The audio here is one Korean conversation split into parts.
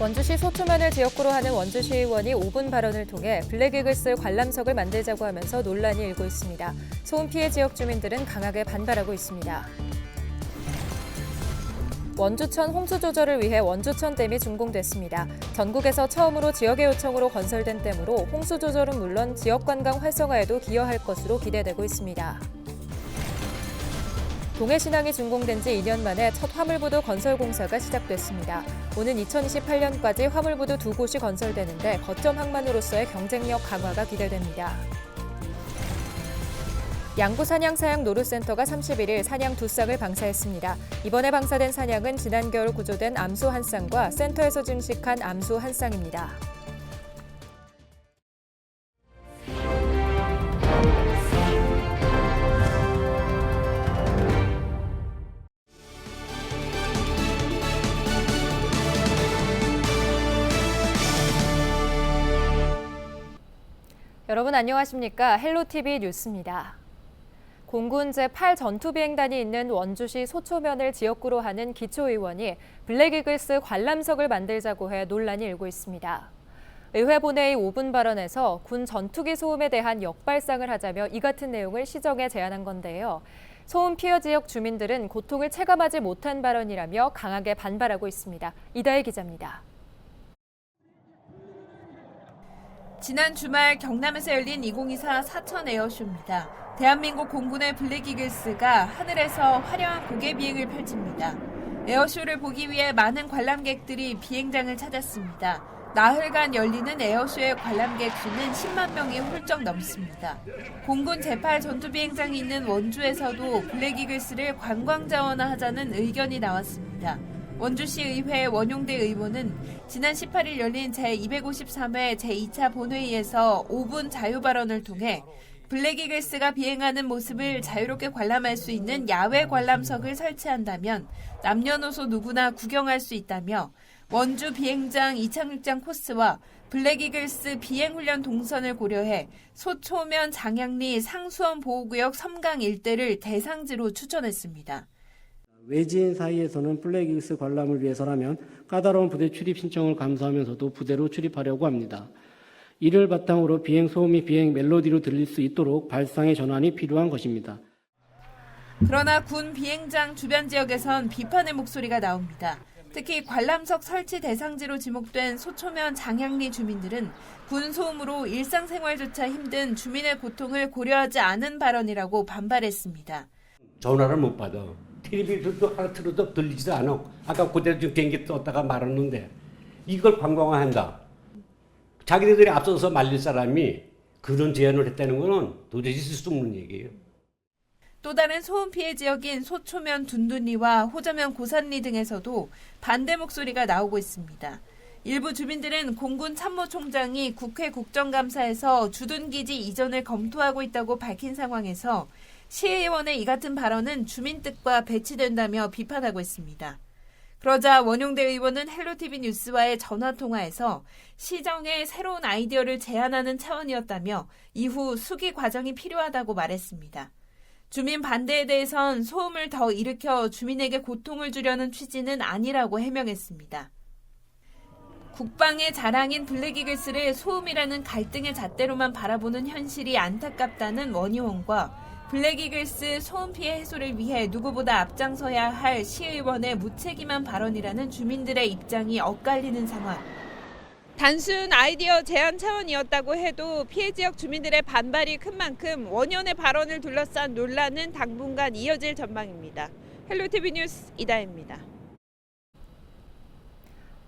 원주시 소초면을 지역구로 하는 원주시의원이 5분 발언을 통해 블랙이글스 관람석을 만들자고 하면서 논란이 일고 있습니다. 소음 피해 지역 주민들은 강하게 반발하고 있습니다. 원주천 홍수 조절을 위해 원주천댐이 준공됐습니다. 전국에서 처음으로 지역의 요청으로 건설된 댐으로 홍수 조절은 물론 지역 관광 활성화에도 기여할 것으로 기대되고 있습니다. 동해신항이 준공된 지 2년 만에 첫 화물부두 건설 공사가 시작됐습니다. 오는 2028년까지 화물부두 2곳이 건설되는데 거점 항만으로서의 경쟁력 강화가 기대됩니다. 양구산양 사양노루센터가 31일 산양 2쌍을 방사했습니다. 이번에 방사된 산양은 지난 겨울 구조된 암수 1쌍과 센터에서 증식한 암수 1쌍입니다. 여러분 안녕하십니까? 헬로티비 뉴스입니다. 공군 제8 전투비행단이 있는 원주시 소초면을 지역구로 하는 기초의원이 블랙이글스 관람석을 만들자고 해 논란이 일고 있습니다. 의회 본회의 5분 발언에서 군 전투기 소음에 대한 역발상을 하자며 이 같은 내용을 시정에 제안한 건데요. 소음 피해 지역 주민들은 고통을 체감하지 못한 발언이라며 강하게 반발하고 있습니다. 이다혜 기자입니다. 지난 주말 경남에서 열린 2024 사천 에어쇼입니다. 대한민국 공군의 블랙이글스가 하늘에서 화려한 고개 비행을 펼칩니다. 에어쇼를 보기 위해 많은 관람객들이 비행장을 찾았습니다. 나흘간 열리는 에어쇼의 관람객 수는 10만 명이 훌쩍 넘습니다. 공군 제8 전투비행장이 있는 원주에서도 블랙이글스를 관광자원화하자는 의견이 나왔습니다. 원주시 의회 원용대 의원은 지난 18일 열린 제253회 제2차 본회의에서 5분 자유 발언을 통해 블랙이글스가 비행하는 모습을 자유롭게 관람할 수 있는 야외 관람석을 설치한다면 남녀노소 누구나 구경할 수 있다며 원주 비행장 이착륙장 코스와 블랙이글스 비행훈련 동선을 고려해 소초면 장양리 상수원 보호구역 섬강 일대를 대상지로 추천했습니다. 외지인 사이에서는 블랙이글스 관람을 위해서라면 까다로운 부대 출입 신청을 감수하면서도 부대로 출입하려고 합니다. 이를 바탕으로 비행 소음이 비행 멜로디로 들릴 수 있도록 발상의 전환이 필요한 것입니다. 그러나 군 비행장 주변 지역에선 비판의 목소리가 나옵니다. 특히 관람석 설치 대상지로 지목된 소초면 장양리 주민들은 군 소음으로 일상생활조차 힘든 주민의 고통을 고려하지 않은 발언이라고 반발했습니다. 전화를 못 받아. 텔레비전도 하나 틀어도 들리지도 않아. 아까 그대로 좀 비행기 떴다가 말았는데 이걸 관광화한다. 자기들이 앞서서 말릴 사람이 그런 제안을 했다는 것은 도저히 있을 수 없는 얘기예요. 또 다른 소음 피해 지역인 소초면 둔둔리와 호저면 고산리 등에서도 반대 목소리가 나오고 있습니다. 일부 주민들은 공군 참모총장이 국회 국정감사에서 주둔기지 이전을 검토하고 있다고 밝힌 상황에서 시의원의 이 같은 발언은 주민 뜻과 배치된다며 비판하고 있습니다. 그러자 원용대 의원은 헬로티비 뉴스와의 전화통화에서 시정에 새로운 아이디어를 제안하는 차원이었다며 이후 수기 과정이 필요하다고 말했습니다. 주민 반대에 대해선 소음을 더 일으켜 주민에게 고통을 주려는 취지는 아니라고 해명했습니다. 국방의 자랑인 블랙이글스를 소음이라는 갈등의 잣대로만 바라보는 현실이 안타깝다는 원 의원과 블랙이글스 소음 피해 해소를 위해 누구보다 앞장서야 할 시의원의 무책임한 발언이라는 주민들의 입장이 엇갈리는 상황. 단순 아이디어 제안 차원이었다고 해도 피해 지역 주민들의 반발이 큰 만큼 원 의원의 발언을 둘러싼 논란은 당분간 이어질 전망입니다. 헬로티비 뉴스 이다혜입니다.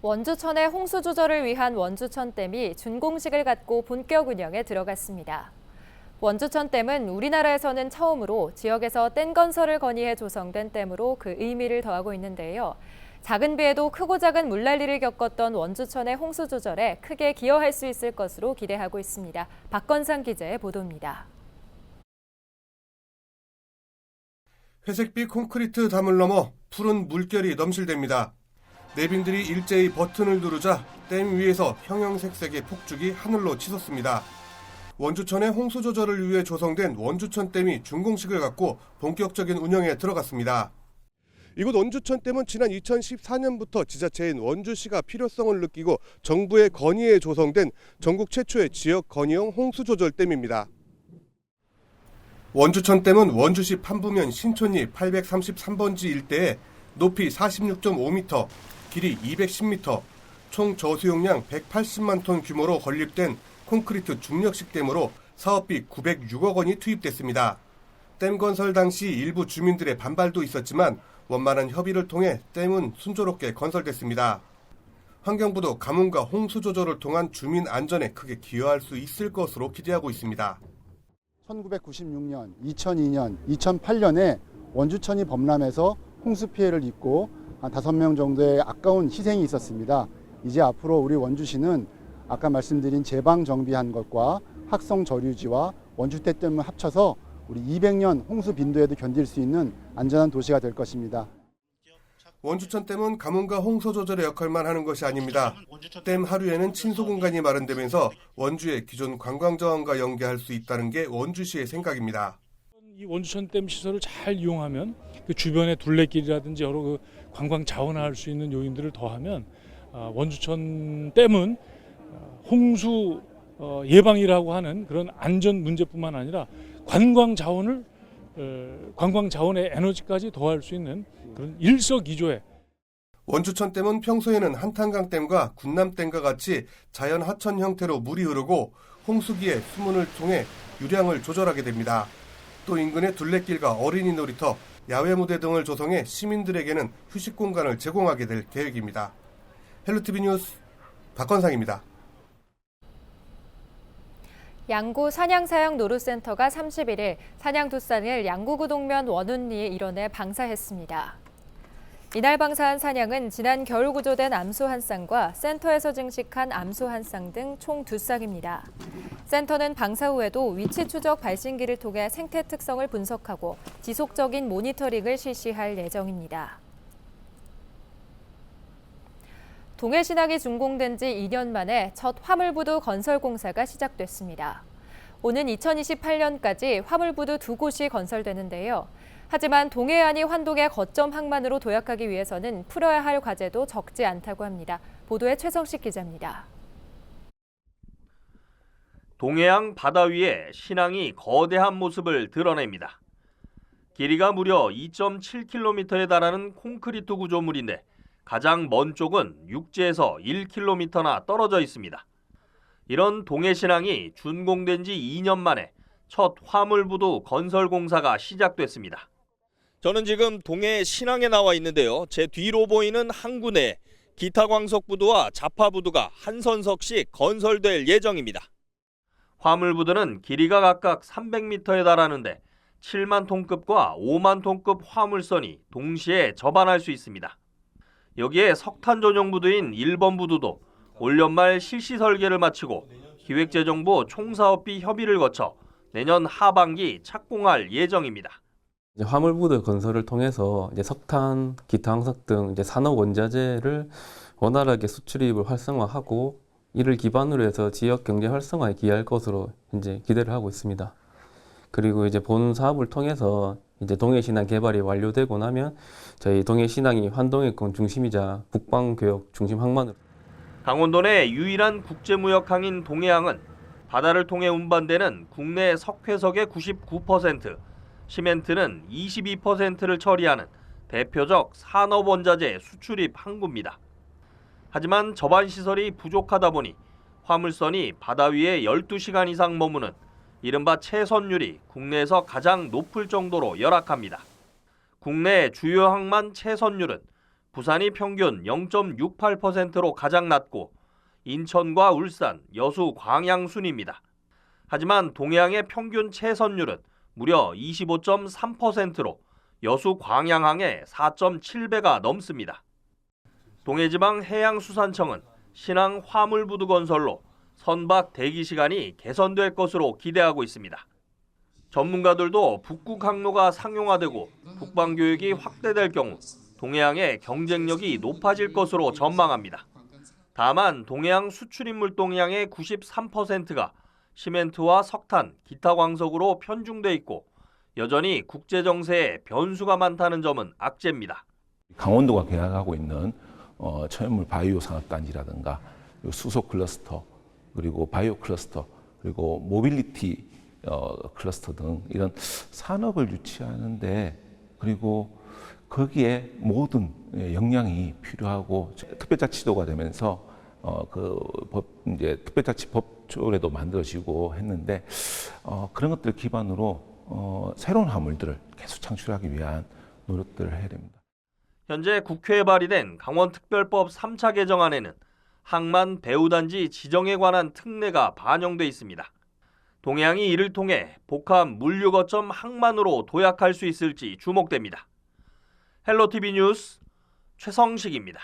원주천의 홍수 조절을 위한 원주천댐이 준공식을 갖고 본격 운영에 들어갔습니다. 원주천댐은 우리나라에서는 처음으로 지역에서 댐 건설을 건의해 조성된 댐으로 그 의미를 더하고 있는데요. 작은 비에도 크고 작은 물난리를 겪었던 원주천의 홍수 조절에 크게 기여할 수 있을 것으로 기대하고 있습니다. 박건상 기자의 보도입니다. 회색빛 콘크리트 담을 넘어 푸른 물결이 넘실댑니다. 내빈들이 일제히 버튼을 누르자 댐 위에서 형형색색의 폭죽이 하늘로 치솟습니다. 원주천의 홍수 조절을 위해 조성된 원주천댐이 준공식을 갖고 본격적인 운영에 들어갔습니다. 이곳 원주천댐은 지난 2014년부터 지자체인 원주시가 필요성을 느끼고 정부의 건의에 조성된 전국 최초의 지역 건의형 홍수조절댐입니다. 원주천댐은 원주시 판부면 신촌리 833번지 일대에 높이 46.5m, 길이 210m, 총 저수용량 180만 톤 규모로 건립된 콘크리트 중력식 댐으로 사업비 906억 원이 투입됐습니다. 댐 건설 당시 일부 주민들의 반발도 있었지만 원만한 협의를 통해 댐은 순조롭게 건설됐습니다. 환경부도 가뭄과 홍수 조절을 통한 주민 안전에 크게 기여할 수 있을 것으로 기대하고 있습니다. 1996년, 2002년, 2008년에 원주천이 범람해서 홍수 피해를 입고 한 5명 정도의 아까운 희생이 있었습니다. 이제 앞으로 우리 원주시는 아까 말씀드린 제방 정비한 것과 학성 저류지와 원주댐을 합쳐서 우리 200년 홍수 빈도에도 견딜 수 있는 안전한 도시가 될 것입니다. 원주천댐은 가뭄과 홍수 조절의 역할만 하는 것이 아닙니다. 댐 하류에는 친수 공간이 마련되면서 원주의 기존 관광자원과 연계할 수 있다는 게 원주시의 생각입니다. 이 원주천댐 시설을 잘 이용하면 그 주변의 둘레길이라든지 여러 그 관광 자원화할 수 있는 요인들을 더하면 원주천댐은 홍수 예방이라고 하는 그런 안전 문제뿐만 아니라 관광 자원의 에너지까지 더할 수 있는 그런 일석이조의. 원주천댐은 평소에는 한탄강댐과 군남댐과 같이 자연 하천 형태로 물이 흐르고 홍수기에 수문을 통해 유량을 조절하게 됩니다. 또 인근의 둘레길과 어린이 놀이터, 야외 무대 등을 조성해 시민들에게는 휴식 공간을 제공하게 될 계획입니다. 헬로티비 뉴스 박건상입니다. 양구 산양사양 노루센터가 31일 산양두산을 양구구동면 원운리 일원에 방사했습니다. 이날 방사한 산양은 지난 겨울 구조된 암소 한 쌍과 센터에서 증식한 암소 한 쌍 등 총 2쌍입니다. 센터는 방사 후에도 위치 추적 발신기를 통해 생태 특성을 분석하고 지속적인 모니터링을 실시할 예정입니다. 동해신항이 준공된 지 2년 만에 첫 화물부두 건설 공사가 시작됐습니다. 오는 2028년까지 화물부두 2곳이 건설되는데요. 하지만 동해안이 환동의 거점 항만으로 도약하기 위해서는 풀어야 할 과제도 적지 않다고 합니다. 보도에 최성식 기자입니다. 동해안 바다 위에 신항이 거대한 모습을 드러냅니다. 길이가 무려 2.7km에 달하는 콘크리트 구조물인데 가장 먼 쪽은 육지에서 1km나 떨어져 있습니다. 이런 동해신항이 준공된 지 2년 만에 첫 화물부두 건설 공사가 시작됐습니다. 저는 지금 동해신항에 나와 있는데요. 제 뒤로 보이는 항구 내 기타광석부두와 자파부두가 한 선석씩 건설될 예정입니다. 화물부두는 길이가 각각 300m에 달하는데 7만 톤급과 5만 톤급 화물선이 동시에 접안할 수 있습니다. 여기에 석탄 전용 부두인 1번 부두도 올 연말 실시 설계를 마치고 기획재정부 총사업비 협의를 거쳐 내년 하반기 착공할 예정입니다. 화물부두 건설을 통해서 석탄, 기타 황석 등 산업 원자재를 원활하게 수출입을 활성화하고 이를 기반으로 해서 지역 경제 활성화에 기여할 것으로 현재 기대를 하고 있습니다. 그리고 본 사업을 통해서 동해신항 개발이 완료되고 나면 저희 동해신항이 환동의권 중심이자 북방교역 중심 항만으로. 강원도 내 유일한 국제무역항인 동해항은 바다를 통해 운반되는 국내 석회석의 99%, 시멘트는 22%를 처리하는 대표적 산업원자재 수출입 항구입니다. 하지만 접안 시설이 부족하다 보니 화물선이 바다 위에 12시간 이상 머무는 이른바 채선율이 국내에서 가장 높을 정도로 열악합니다. 국내 주요 항만 채선율은 부산이 평균 0.68%로 가장 낮고 인천과 울산, 여수, 광양 순입니다. 하지만 동해항의 평균 채선율은 무려 25.3%로 여수, 광양항의 4.7배가 넘습니다. 동해지방해양수산청은 신항 화물부두 건설로 선박 대기 시간이 개선될 것으로 기대하고 있습니다. 전문가들도 북극 항로가 상용화되고 북방교역이 확대될 경우 동해항의 경쟁력이 높아질 것으로 전망합니다. 다만 동해항 수출입물 동량의 93%가 시멘트와 석탄, 기타 광석으로 편중돼 있고 여전히 국제 정세에 변수가 많다는 점은 악재입니다. 강원도가 계약하고 있는 천연물 바이오 산업단지라든가 수소 클러스터, 그리고 바이오 클러스터, 그리고 모빌리티 클러스터 등 이런 산업을 유치하는데, 그리고 거기에 모든 역량이 필요하고 특별자치도가 되면서 이제 특별자치 법조례도 만들어지고 했는데, 그런 것들 기반으로 새로운 화물들을 계속 창출하기 위한 노력들을 해야 됩니다. 현재 국회에 발의된 강원특별법 3차 개정안에는 항만 배후단지 지정에 관한 특례가 반영돼 있습니다. 동해안이 이를 통해 복합 물류 거점 항만으로 도약할 수 있을지 주목됩니다. 헬로티비 뉴스 최성식입니다.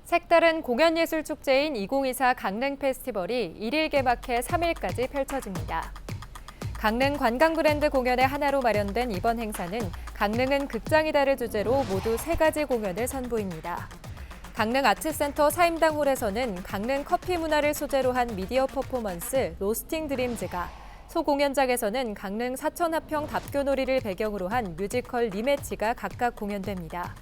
색다른 공연예술축제인 2024 강릉 페스티벌이 1일 개막해 3일까지 펼쳐집니다. 강릉 관광 브랜드 공연의 하나로 마련된 이번 행사는 강릉은 극장이다를 주제로 모두 3가지 공연을 선보입니다. 강릉 아트센터 사임당홀에서는 강릉 커피 문화를 소재로 한 미디어 퍼포먼스 로스팅 드림즈가, 소공연장에서는 강릉 사천하평 답교놀이를 배경으로 한 뮤지컬 리매치가 각각 공연됩니다.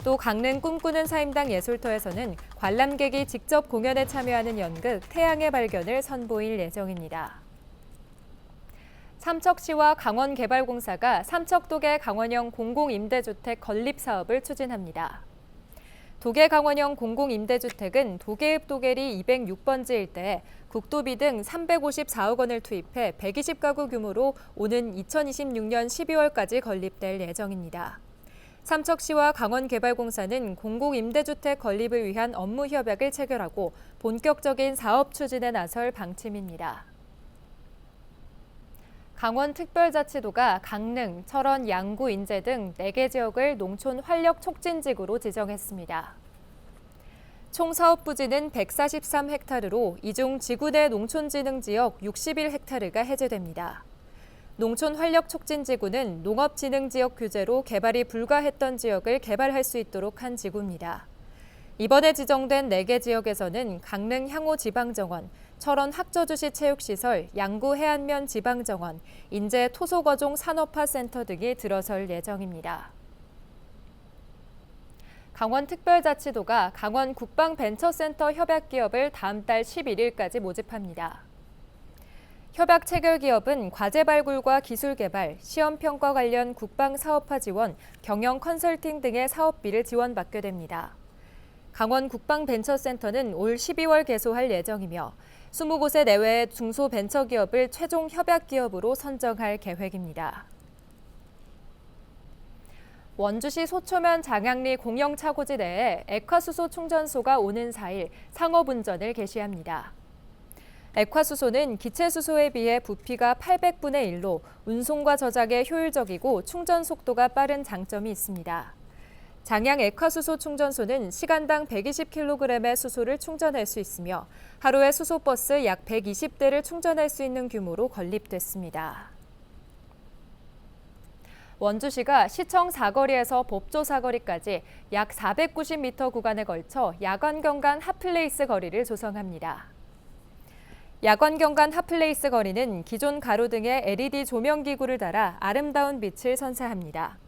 또 강릉 꿈꾸는 사임당 예술터에서는 관람객이 직접 공연에 참여하는 연극 태양의 발견을 선보일 예정입니다. 삼척시와 강원개발공사가 삼척도계 강원형 공공임대주택 건립 사업을 추진합니다. 도계 강원형 공공임대주택은 도계읍 도계리 206번지 일대에 국도비 등 354억 원을 투입해 120가구 규모로 오는 2026년 12월까지 건립될 예정입니다. 삼척시와 강원개발공사는 공공임대주택 건립을 위한 업무 협약을 체결하고 본격적인 사업 추진에 나설 방침입니다. 강원특별자치도가 강릉, 철원, 양구, 인제 등 4개 지역을 농촌 활력 촉진지구로 지정했습니다. 총 사업 부지는 143헥타르로 이 중 지구 내 농촌진흥지역 61헥타르가 해제됩니다. 농촌 활력 촉진지구는 농업진흥지역 규제로 개발이 불가했던 지역을 개발할 수 있도록 한 지구입니다. 이번에 지정된 4개 지역에서는 강릉 향후지방정원, 철원 학저주시 체육시설, 양구 해안면 지방정원, 인제 토속어종 산업화센터 등이 들어설 예정입니다. 강원특별자치도가 강원국방벤처센터 협약기업을 다음 달 11일까지 모집합니다. 협약 체결 기업은 과제 발굴과 기술 개발, 시험 평가 관련 국방 사업화 지원, 경영 컨설팅 등의 사업비를 지원받게 됩니다. 강원국방벤처센터는 올 12월 개소할 예정이며 20곳의 내외의 중소벤처기업을 최종 협약기업으로 선정할 계획입니다. 원주시 소초면 장양리 공영차고지 내에 액화수소 충전소가 오는 4일 상업운전을 개시합니다. 액화수소는 기체수소에 비해 부피가 800분의 1로 운송과 저장에 효율적이고 충전 속도가 빠른 장점이 있습니다. 장양 액화수소 충전소는 시간당 120kg의 수소를 충전할 수 있으며 하루에 수소버스 약 120대를 충전할 수 있는 규모로 건립됐습니다. 원주시가 시청 사거리에서 법조 사거리까지 약 490m 구간에 걸쳐 야관경관 핫플레이스 거리를 조성합니다. 야관경관 핫플레이스 거리는 기존 가로등에 LED 조명기구를 달아 아름다운 빛을 선사합니다.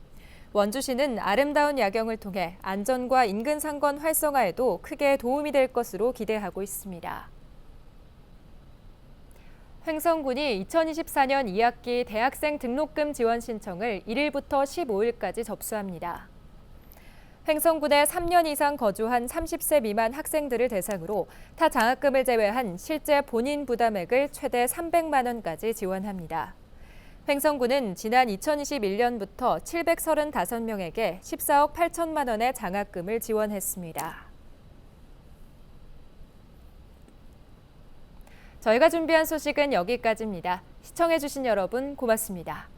원주시는 아름다운 야경을 통해 안전과 인근 상권 활성화에도 크게 도움이 될 것으로 기대하고 있습니다. 횡성군이 2024년 2학기 대학생 등록금 지원 신청을 1일부터 15일까지 접수합니다. 횡성군에 3년 이상 거주한 30세 미만 학생들을 대상으로 타 장학금을 제외한 실제 본인 부담액을 최대 300만 원까지 지원합니다. 횡성군은 지난 2021년부터 735명에게 14억 8천만 원의 장학금을 지원했습니다. 저희가 준비한 소식은 여기까지입니다. 시청해주신 여러분 고맙습니다.